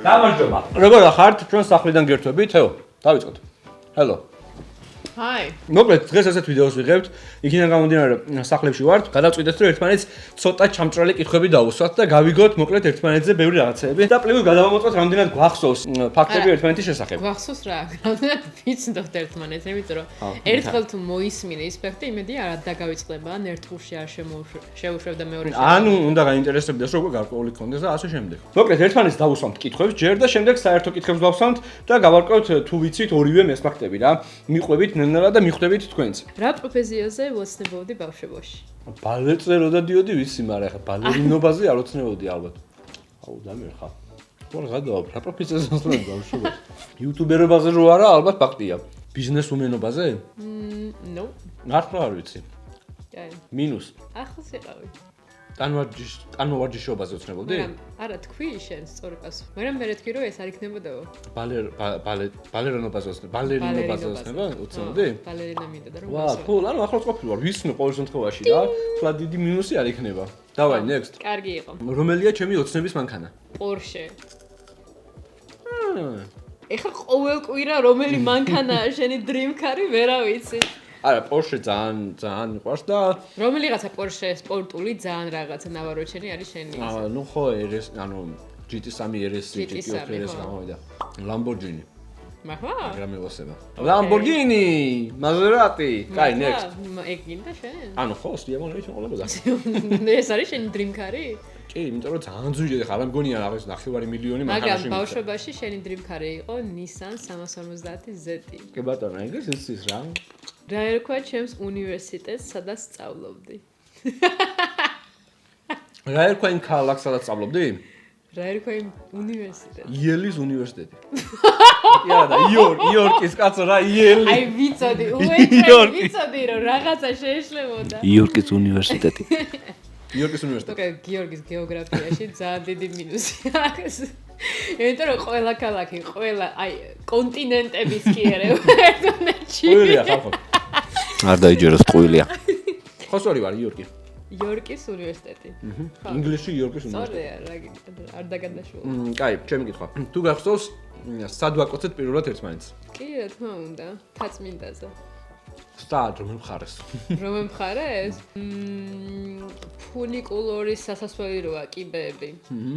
გამარჯობა. როგორ ხართ? ჩვენ სახლიდან გერთვებით, თეო. დავიწყოთ. Hello. Hi. მოკლედ დღეს ასეთ ვიდეოს ვიღებთ. იქიდან გამომდინარე სახლებში ვართ. გადავწყვიტეთ რომ ერთმანეთს ცოტა ჩამჭრელი კითხვები დავუსვათ და გავიგოთ მოკლედ ერთმანეთზე ბევრი რაღაცეები და პლუს გადავამოწმოთ რამდენად გვახსოვს ფაქტები ერთმანეთის შესახებ. გვახსოვს რა? რამდენად ვიცნობთ ერთმანეთს, იმიტომ რომ ერთხელ თუ მოისმინე ის ფაქტი, იმედია არ დაგავიწყდება, ან ერთხულში არ შეუშვებ და მეორე ანუ უნდა გაინტერესებდეს როგორ გარკვეული ქონდეს და ასე შემდეგ. მოკლედ ერთმანეთს დავუსვამთ კითხვებს, ჯერ და შემდეგ საერთო კითხვებს დავსვამთ და გავარკვევთ თუ ვიცით ორივე ეს ფაქტები რა. მიყვებით ნელ-ნელა და მიხვდებით თქვენც. რა პროფესიაზე ვოცნებობდი ბავშვობაში? ბალეტზე რო დადიოდი ვიცი, მაგრამ ახლა ბალერინობაზე არ ოცნებოდი ალბათ. აუ დამერხა. ვარ გადავა რა პროფესიაზე ვოცნებობდი ბავშვობაში? იუტუბერობაზე რო არა, ალბათ ფაქტია. ბიზნესუმენობაზე? No. მართლა არ ვიცი. აი. მინუს. ახლოს იყავი. ტანმოვარჯიშობაზე ოცნებობდი? არა, თქვი შენ სწორი პასუხი. მაგრამ მე თქვი რომ ეს არ იქნებოდაო. ბალერინობაზე ოცნებობდი? ბალერინა მინდა და რომ ვა, cool, ანუ ახლოს ყოფილი ვარ. ვიცნობ ყოველ შემთხვევაში რა. ხლა დიდი მინუსი არ იქნება. დავაი, next. კარგი იყო. რომელია ჩემი ოცნების მანქანა? Porsche. ეხლა ყოველ კვირა რომელი მანქანაა შენი dream car-ი, ვერა ვიცი. არა, Porsche ძალიან მიყვარს და რომელიღაცა Porsche სპორტული ძალიან რაღაცა ნავაროჩენი არის შენი. ნუ ხო RS, ანუ GT3 RS, GT4 RS გამოვიდა. Lamborghini. მახლა? მაგრამ ევასება. Lamborghini, Maserati. კაი, next. ეგ გინდა შენ? ანუ ხო, სიამოვნებით მოყოლებოდა. ეს არის შენი dream car-ი? კი, იმიტომ რომ ძალიან ძვირია, ხარ არ მგონია რაღაც 9 მილიონი მანქანაში. მაგრამ ბავშვობაში შენი dream car-ი იყო Nissan 350Z. კი ბატონო, ეგეც ის რა. რა ერქვა ჩემს უნივერსიტეტს, სადაც სწავლობდი? რა ერქვა იმ ქალაქს, სადაც სწავლობდი? რა ერქვა იმ უნივერსიტეტს? იელის უნივერსიტეტი. იარა და იორკის კაცო რა იელი. აი ვიცოდი, უეჭველი ვიცოდი რომ რაღაცა შეეშლებოდა. იორკის უნივერსიტეტი. იორკის უნივერსიტეტი. ოკეი, გიორგის გეოგრაფიაში ძალიან დიდი მინუსია აქვს. იმიტომ რომ ყველა ქალაქი, ყველა აი კონტინენტების კი ერევა ერთმანეთში. ყույლია ხალხო. არ დაიჯეროს ყույლია. ხო სწორი ვარ იორკი. იორკის უნივერსიტეტი. ინგლისში იორკის უნივერსიტეტი. სწორია, რა გიქნა, არ დაგადაშულა. კაი, ჩემი კითხვა. თუ გახსოვს, სად ვაკოცეთ პირველად ერთმანეთს? კი, რა თქმა უნდა, თაწმინდაზე. სტად რომ მხარეს. რომ მხარეს? ფუნიკულორის სასასვლელი როა კიბეები.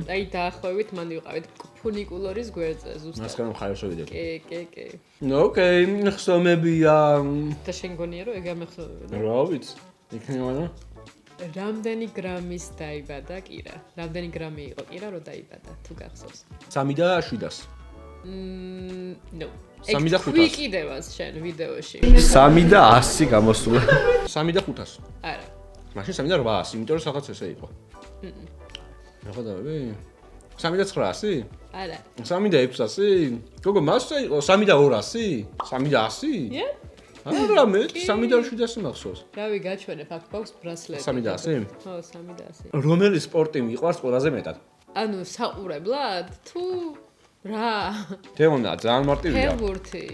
აი დაახლოებით მან ვიყავით ფუნიკულორის გვერდზე ზუსტად. მასკენ მხარეს შევიდეთ. კი. ნუ ოკეი, ხსომებია. და შენ გონია რომ ეგ ამეხსოვებოდა? რა ვიცი. იქნება რა? რამდენი გრამის დაიბადა კირა? რამდენი გრამი იყო კირა რომ დაიბადა? თუ გახსოვს? 3 და 700. No. 3 და 500. თქვი კიდევაც შენ ვიდეოში. 3 და 100 გამოსულა. 3 და 500. არა. მაშინ 3 და 800, იმიტომ რომ რაღაც ესე იყო. რა ხედავები? 3 და 900? არა. 3 და 600? გოგო, მასა იყო 3 და 200? 3 და 100? Yeah? არა, მე 3 და 700 მახსოვს. რავი, გაჩვენე ფაქტ ბოქს ბრასლეტი. 3 და 100? ხო, 3 და 100. რომელი სპორტი მიყვარს ყველაზე მეტად? ანუ საყურებლად თუ რა? თეონა, ძალიან მარტივია. ფეხბურთი.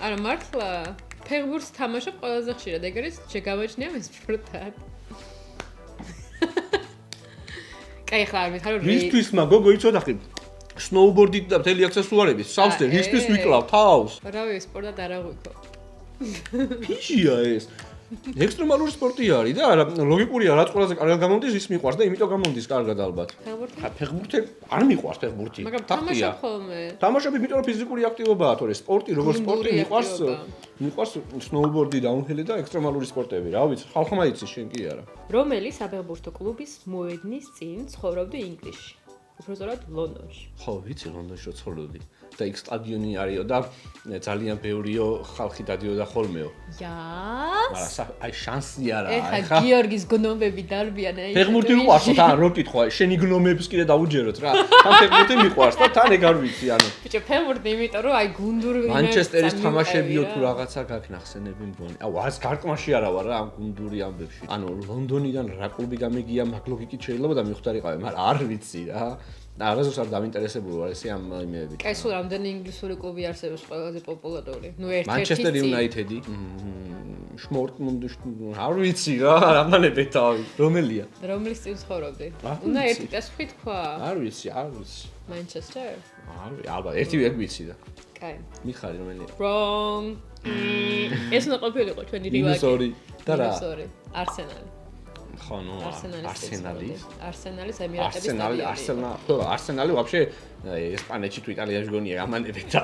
არა, მართლა ფეხბურთს თამაშობ ყველაზე ხშირად, ეგ არის შეგამაჩნია მე სპორტად. კაი, ხარ მითხარ რომ რისთვის მაგოგო იცოდახი? სნოუბორდით და მთელი აქსესუარებით, სავსე რისთვის ვიკლავ თავს? რავი, სპორტად არ აღვიქო. ფიჟია ეს. ექსტრემალური სპორტი არის და არა ლოგიკურია, რაც ყველაზე კარგად გამომდის, ის მიყვარს და იმიტომ გამომდის კარგად ალბათ. ფეხბურთი? ფეხბურთი არ მიყვარს ფეხბურთი. მაგრამ თამაშობ ხოლმე. თამაშობ იმიტომ რომ ფიზიკური აქტივობაა, თორე სპორტი როგორც სპორტი მიყვარს სნოუბორდი, დაუნჰილი და ექსტრემალური სპორტები, რა ვიცი, ხალხმა იცის, შენ კი არა. რომელი საფეხბურთო კლუბის მოედნის წინ ცხოვრობდი ინგლისში? უბრალოდ ლონდონში. ხო, ვიცი, ლონდონში რო ცხოვრობდი და იქ სტადიონი არისო და ძალიან ბევრიო ხალხი დადიოდა ხოლმეო. Yes. აი შანსი არა. ეხა გიორგის გნომები დარბიან აი. ფეხბურთი უყვარს თან რო კითხვა, შენი გნომებს კიდე დაუჯეროთ რა. თან ფეხბურთი მიყვარს და თან ეგ არ ვიცი, ანუ. ბიჭო, ფეხბურთი იმიტომ რომ აი გუნდური მანჩესტერის თამაშებიო თუ რაღაცა გაქნახსენები მგონი. აუ, არც გარკვაში არა ვარ რა ამ გუნდური ამბებში. ანუ ლონდონიდან რა კლუბი გამიგია, მაგ ლოგიკით შეიძლება და მიხდარიყავი, მაგრამ არ ვიცი რა. და აღაზრდას არ დავინტერესებული ვარ ესე ამ იმეებით. კაი, სულ რამდენი ინგლისური კლუბი არსებობს ყველაზე პოპულარული? ნუ ერთ-ერთი. Manchester United-ი. Dortmund, არ ვიცი რა, რამანები თავი. რომელია? რომლის წინ ცხოვრობდი? უნდა ერთი პასუხი თქვა. არ ვიცი. Manchester? ალბათ ერთი ვერ ვიცი და. კაი. მიხარი რომელია? Wrong. ეს უნდა ყოფილიყო ჩვენი რივალი. -2 და რა? -2. Arsenal. ხო, ნუ Arsenal-ის ემირატების სტადიონი. Arsenal-ი вообще ესპანეთში თუ იტალიაში გონია ამანები და.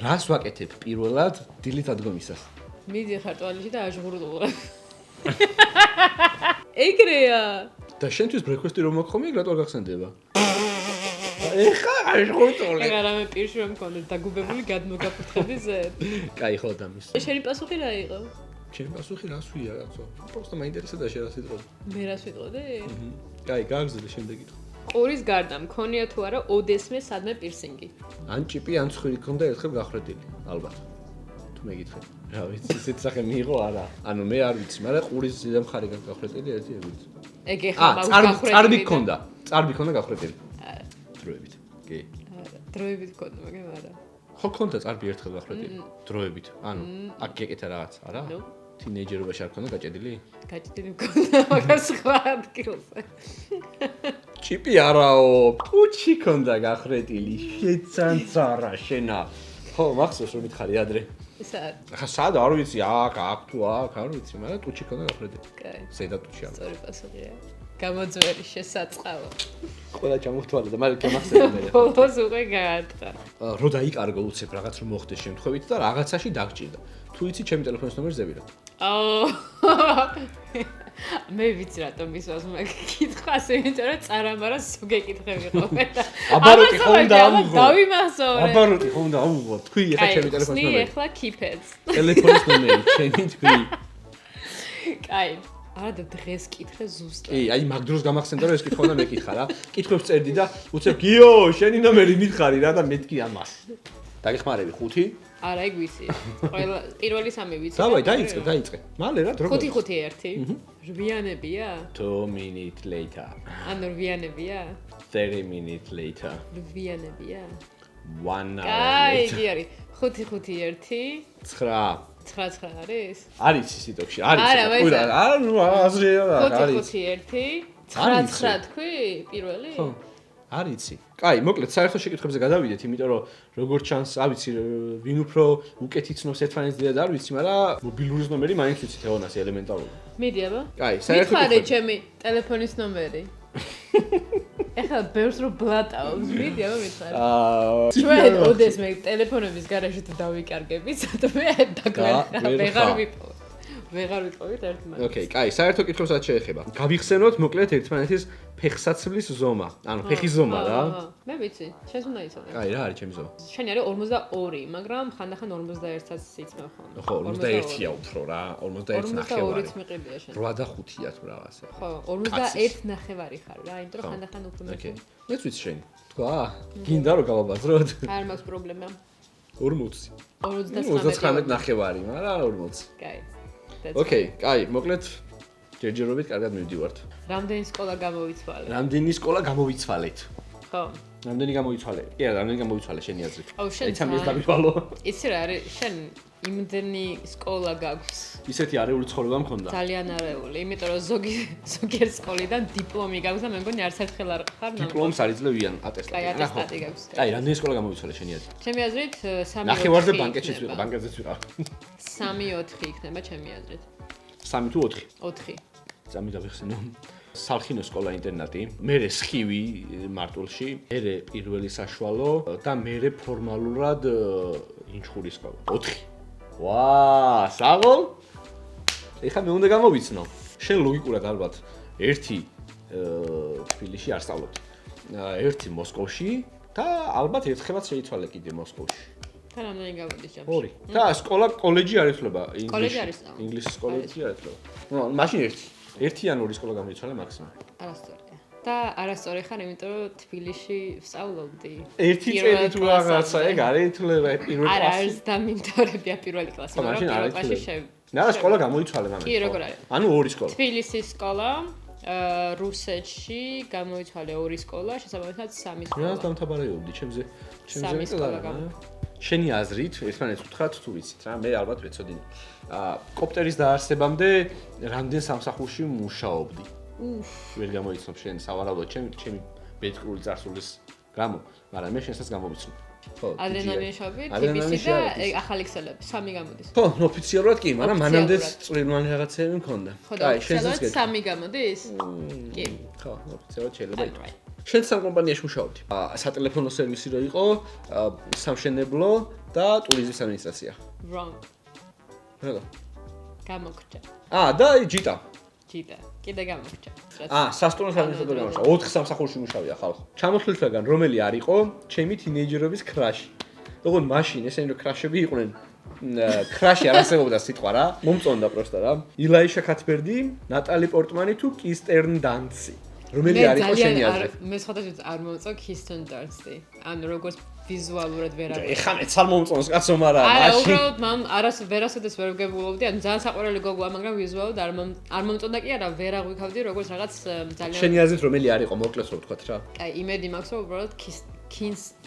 რას ვაკეთებ პირველად დილით ადგომისას? მიდი ხარ ტუალეტში და აჟღურდულ. ეგრეა. და შენთვის ბრექვესტი რომ მოგხომი, რატო არ გახსენდება? ეხა აჟღურდული. ეგ არამე პირში რომ მქონდეს დაგუბებული გადმოგაფრთხები ზე. კაი, ხო დამის. შენი პასუხი რა იყო? ჩემი პასუხი რას ვია, კაცო? პროსტა მაინტერესებდა შენ რას ვიტყოდი. მე რას ვიტყოდი? კაი, გაგზავნე შემდეგ კითხო. ყურის გარდა მქონია თუ არა ოდესმე სადმე პირსინგი? ან ჭიპი, ან ცხვირი ქონდა ერთხელ გახრეტილი, ალბათ. თუ მეკითხე. რა ვიცი, ისეთ სახე მიიღო არა. ანუ მე არ ვიცი, მაგრამ ყურის ზედა მხარე გახრეტილი ერთი არ ვიცი. ეგ ეხლა წარბი ქონდა. წარბი ქონდა გახრეტილი. დროებით. კი. დროებით ქონდა, მაგრამ არა. ხო ქონდა წარბი ერთხელ გახრეტილი. დროებით. ანუ აქ გეკეთა რაღაც, არა? ნუ თინეიჯერობაში არ ქონდა გაჭედილი? გაჭედილი მქონდა, მაგრამ სხვა ადგილზე. ჭიპი არაო, პუჩი ქონდა გახრეტილი, შეცანცარა შენა. ხო, მახსოვს რომ მითხარი ადრე. ეს არის. ახლა სად არ ვიცი, აქ თუ აქ არ ვიცი, მაგრამ ტუჩი ქონდა გახრეტილი. კაი. ზედა ტუჩი არა. სწორი პასუხია. გამოძვერი შესაწყაო. ყველა ჩამოხთვალე და მაგრამ გამახსენე მე. ბოლოს უკვე გაატყა. რო დაიკარგო უცებ რაღაც რომ მოხდეს შემთხვევით და რაღაცაში დაგჭირდა. თუ იცი ჩემი ტელეფონის ნომერი ზევირად. მე ვიცი რატომ მისვას მაგკითხა, იმიტომ რომ წარამარა სუგეკითხები ხოლმე. აბაროტი ხო უნდა ამუღო. დავიმახსოვრე. აბაროტი ხო უნდა ამუღო. თქვი ეხლა ჩემი ტელეფონის ნომერი. ეხლა keypads. ტელეფონის ნომერი ჩემი თქვი. კაი. არა და დღეს კითხე ზუსტად. კი, აი მაგ დროს გამახსენდა რომ ეს კითხვა და მეკითხა რა. კითხვებს წერდი და უცებ გიო, შენი ნომერი მითხარი რა და მეთქი ამას. დაგეხმარები 5? არა, ეგ ვიცი. ყველა პირველი 3 ვიცი. დავაი, დაიწყე. მალე რა, დრო. 5-5-1. რვიანებია? 2 minutes later. ანუ რვიანებია? 30 minutes later. რვიანებია? 1 hour კაი, later. იგი არის 5-5-1. 9. 9 არის? არის სიტოქში, არის. არა, ყველა, არა, ნუ აზრია რა, არის. 5-5-1. 9 თქვი პირველი? ხო. არიცი. კაი, მოკლედ საერთო შეკითხვებზე გადავიდეთ, იმიტომ რომ როგორც ჩანს, ავიცი, ვინ უფრო უკეთ იცნობს ერთმანეთს და არ ვიცი, მაგრამ მობილურის ნომერი მაინც ვიცი თეონას ელემენტარული. მიდი აბა. კაი, საერთო მითხარე ჩემი ტელეფონის ნომერი. ეხლა ბევრს რო ბლატავს, მიდი აბა მითხარე. ჩვენ ოდეს მე ტელეფონების გარაჟით დავიკარგები, სადმე ვეღარ ვიპოვე. ვეღარ ვიპოვეთ ერთმანეთს. ოკეი, კაი, საერთო კითხვასაც შეეხება. გავიხსენოთ მოკლედ ერთმანეთის ფეხსაცმლის ზომა. ანუ ფეხის ზომა რა. მე ვიცი, შენს უნდა იცოდე. კაი, რა არის ჩემი ზომა? შენი არის 42, მაგრამ ხანდახან 41-ს იცნობ ხოლმე. ხო, 41-ია უფრო რა, 41 ნახევარი. 42-იც მიყიდია შენ. 85-ია თუ რაღაცა. ხო, 41 ნახევარი ხარ რა, იმიტომ რომ ხანდახან უფრო ოკეი. მეც ვიცი შენი. თქვა? გინდა რომ გავაბაზროთ? არ მაქვს პრობლემა. 40. 39 ნახევარი, მაგრამ 40. კაი. ოკეი, კაი, მოკლედ ჯერჯერობით კარგად მივდივართ. რამდენი სკოლა გამოვიცვალე? რამდენი სკოლა გამოვიცვალეთ? ხო. რამდენი გამოვიცვალე? კი, რამდენი გამოვიცვალე შენი აზრით? აუ, შენ ეცამის დაგვითვალო. იცი რა არის, შენ იმდენი სკოლა გაქვს. ისეთი არეული ცხოვრება მქონდა. ძალიან არეული, იმიტომ რომ ზოგიერთ სკოლიდან დიპლომი გაქვს და მე მგონი არც ერთხელ არ ხარ ნამდვილად. დიპლომს არ იძლევიან ატესტატი. კაი, ატესტატი გაქვს. კაი, რამდენი სკოლა გამოვიცვალე შენი აზრით? ჩემი აზრით 3-4. ნახევარზე ბანკეთშიც ვიყავ, ბანკეთზეც ვიყავ. 3-4 იქნება ჩემი აზრით. 3 თუ 4? 4. წამი დავიხსენო. სალხინო სკოლა ინტერნატი, მერე სხივი მარტულში, მერე პირველი საშუალო და მერე ფორმალურად ინჩხური სკოლა. 4. ვა, საღოლ? ეხლა მე უნდა გამოვიცნო. შენ ლოგიკურად ალბათ ერთი თბილისში არ სწავლობ. ერთი მოსკოვში და ალბათ ერთხელაც შეიცვალე კიდე მოსკოვში. და რამდენი გამოდის ჯამში? 2. და სკოლა კოლეჯი არ ეთქლება ინგლისში. კოლეჯი არის. ინგლისის კოლეჯი არ ეთქლება. ნუ მაშინ ერთი ან ორი სკოლა გამიცვალე მაქსიმუმ. არასწორია. და არასწორი ხარ, იმიტომ რომ თბილისში ვსწავლობდი. ერთი წელი თუ რაღაცა, ეგ არ ეთქლება პირველ არა, კლასში. არის დამინდორებია პირველი კლასი, მაგრამ პირველ კლასში და სკოლა გამოიცვალე მამე. კი, როგორ არის? ანუ ორი სკოლა. თბილისის სკოლა, რუსეთში გამოიცვალე 2 სკოლა, შესაბამისად 3 სკოლა. რას დამთაბარეობდი ჩემზე? სამი სკოლა შენი აზრით, ერთმანეთს უთხრათ თუ ვიცით რა, მე ალბათ ვეცოდინე. კოპტერის დაარსებამდე რამდენ სამსახურში მუშაობდი? ვერ გამოიცნობ შენ სავარაუდოდ ჩემი ბედკრული წარსულის გამო, მაგრამ მე შენსაც გამოვიცნობ. ხო, ადრენალინშობით, TBC და ახალი ქსელები, 3 გამოდის. ხო, ოფიციალურად კი, მაგრამ მანამდეც წვრილმანი რაღაცეები მქონდა. აი, შენსაც 3 გამოდის? კი. ხო, ოფიციალურად შეიძლება იყოს. შენ სამ კომპანიაში მუშაობდი. სატელეფონო სერვისი რო იყო, სამშენებლო და ტურიზმის ადმინისტრაცია. Wrong. რა? გამოგჭა. და ჯიტა. ჯიტა. კიდე გამოგჭა. სასტუმროს ადმინისტრატორი გამოსა. 4 სამსახურში მუშავია ხალხო. ჩამოთვლისგან რომელი არ იყო ჩემი თინეიჯერობის კრაში. როგორც მაშინ ესენი რო კრაშები იყვნენ. კრაში არ არსებობდა სიტყვა რა. მომწონდა პროსტა რა. ილაიშა ქათბერდი, ნატალი პორტმანი თუ კისტერნ დანცი. რომელი არ იყო შენი აზრი? მე სხვადასხვა არ მომწონს Kirsten Dunst-ი. ანუ როგორც ვიზუალურად ვერ არის. ეხლა მეც არ მომწონს კაცო, მაგრამ მაშინ. არა, უბრალოდ მან ვერასოდეს ვერ ვგებულობდი, ანუ ძალიან საყვარელი გოგოა, მაგრამ ვიზუალურად არ მომწონდა კი არა, ვერ აღვიქავდი როგორც რაღაც ძალიან. შენი აზრით რომელი არ იყო, მოკლეს რო ვთქვათ რა. აი, იმედი მაქვს, რომ უბრალოდ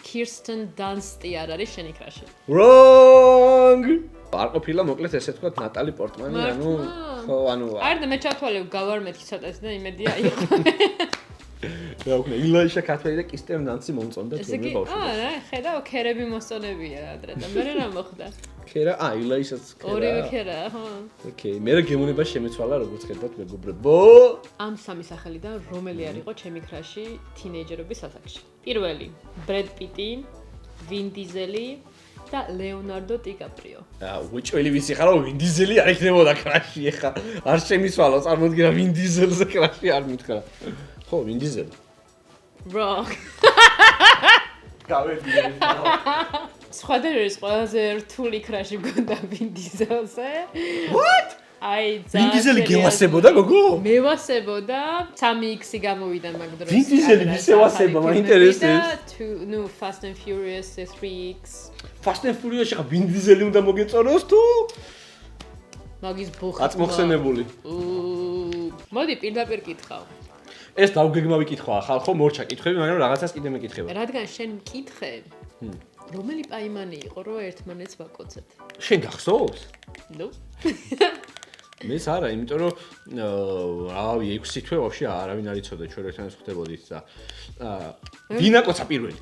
Kirsten Dunst-ი არ არის შენი კრაში. Wrong! არ ყოფილა მოკლეს ესე ვთქვათ ნატალი პორტმანი, ანუ ხო, ანუ არ და მე ჩათვალე გავარმეთქი ცოტას და იმედია იყო. რა ვქნა, ილაიშა ქათბერდი და კისტერნ დანცი მომწონდა თურმე ბავშვი. რა, ხედავ, ქერები მოსწონებია ადრე და მე რა მოხდა? ქერა, ილაიშაც ქერა. ორივე ქერა, ხო. ოკეი, მე რა გემონება შემეცვალა როგორც ხედავთ მეგობრებო. ამ 3 სახელიდან რომელი არ იყო ჩემი კრაში თინეიჯერობის ასაკში? პირველი, ბრედ პიტი, ვინ დიზელი და ლეონარდო დიკაპრიო. უჭველი ვიცი ხარ, რომ ვინ დიზელი არ იქნებოდა კრაში ეხა. არ შემისვალო, წარმოგიდგენ ვინ დიზელზე კრაში არ მითხრა. ხო, ვინ დიზელი. Wrong. გავედიე. სხვადასხვა ყველაზე რთული კრაში მქონდა ვინ დიზელზე. What? აი, ვინ დიზელი გევასებოდა გოგო? მევასებოდა 3X-ი გამოვიდა მაგ დროს. ვინ დიზელი მისევასება, მაინტერესებს. ნუ Fast and Furious 3X. Fast and Furious-ში ხა ვინ დიზელი უნდა მოგეწონოს თუ? მაგის ბუხი. კაც მოხსენებული. მოდი პირდაპირ კითხავ. ეს დავგეგმა ვიკითხვა ხალხო, მორჩა კითხვები, მაგრამ რაღაცას კიდე მეკითხება. რადგან შენ მკითხე, რომელი პაიმანი იყო, რომ ერთმანეთს ვაკოცეთ? შენ გახსოვს? ნუ. მეც არა, იმიტომ რომ რავი 6 თვე ვაფშე არავინ არ იცოდა ჩვენ ერთმანეთს ხვდებოდით და ვინ აკოცა პირველი?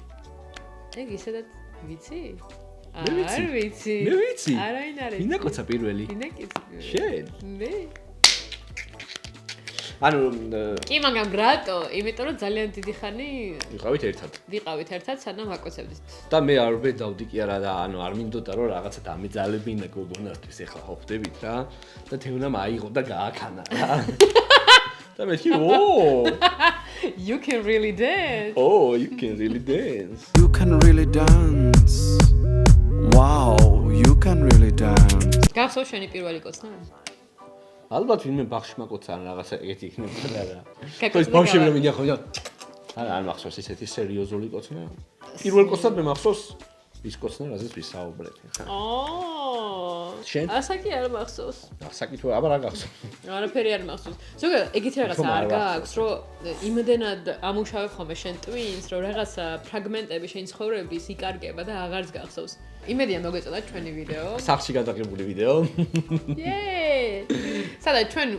ეგ ისედაც ვიცი? არ ვიცი. მე ვიცი. არავინ არ იცი. ვინ აკოცა პირველი? ვინ აკოცა? შენ? მე. ანუ კი, მაგრამ რატო? იმიტომ რომ ძალიან დიდი ხანი ვიყავით ერთად. ვიყავით ერთად, სანამ ვაკოცებდით. და მე არ ვბედავდი კი არა და ანუ არ მინდოდა რომ რაღაცა დამეძალებინა გოგონასთვის ეხლა ხო ხდებით რა და თევნამ აიღო და გააქანა რა. და მე კი You can really dance. Oh, you can really dance. You can really dance. Wow, you can really dance. გახსოვს შენი პირველი კოცნა? ალბათ ვინმე ბაღში მაკოცა ან რაღაცა ეგეთი იქნებოდა რა. ხო ის ბავშვები რომ მინდა ხოლმე. არ მახსოვს ისეთი სერიოზული კოცნა. პირველ კოცნად მე მახსოვს ის კოცნა, რაზეც ვისაუბრეთ ხა. შენ? ასაკი არ მახსოვს. ასაკი თუ აბა რა გახსოვს? არაფერი არ მახსოვს. ზოგადად ეგეთი რაღაცა არ გააქვს, რომ იმდენად ამუშავებ ხოლმე შენ twins, რომ რაღაცა ფრაგმენტები შენ ცხოვრების იკარგება და აღარც გახსოვს. იმედია მოგეწონა ჩვენი ვიდეო. სახში გადაღებული ვიდეო. Yay! სადაც ჩვენ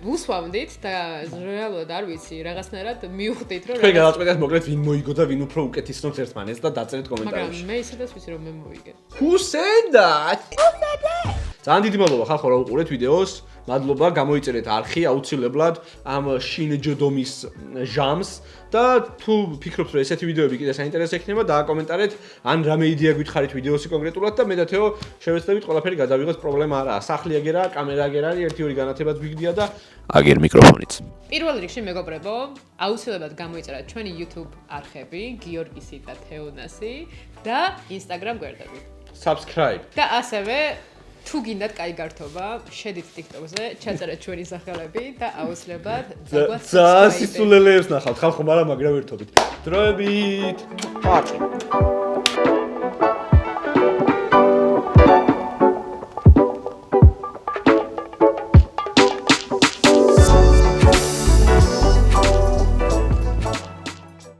ვუსვამდით და რეალურად არ ვიცი, რაღაცნაირად მივხვდით, რომ თქვენ გადაწყვეტეთ მოკლედ ვინ მოიგო და ვინ უფრო უკეთესნობს ერთმანეთს და დაწერეთ კომენტარებში. მაგრამ მე ისედაც ვიცი რომ მე მოვიგე. Who said that? ძალიან დიდი მადლობა ხალხო რომ უყურეთ ვიდეოს. მადლობა, გამოიწერეთ არხი აუცილებლად ამ შინჯდომის ჟამს და თუ ფიქრობთ რომ ესეთი ვიდეოები კიდე საინტერესო იქნება, დააკომენტარეთ ან რამე იდეა გითხარით ვიდეოსი კონკრეტულად და მე და თეო შევეცდებით ყველაფერი გადავიღოთ, პრობლემა არაა. სახლი აგერა, კამერა აგერა, ერთი-ორი განათებაც გვიგდია და აგერ მიკროფონიც. პირველ რიგში მეგობრებო, აუცილებლად გამოიწერეთ ჩვენი YouTube არხები, გიორგისი და თეონასი და Instagram გვერდები. Subscribe. და ასევე თუ გინდათ კაი გართობა, შედით TikTok-ზე, ჩაწერეთ ჩვენი სახელები და აუცილებლად დაგვაც ძალიან სისულელეებს ნახავთ ხალხო, მაგრამ მაგრა ვერთობით. დროებით. პატი.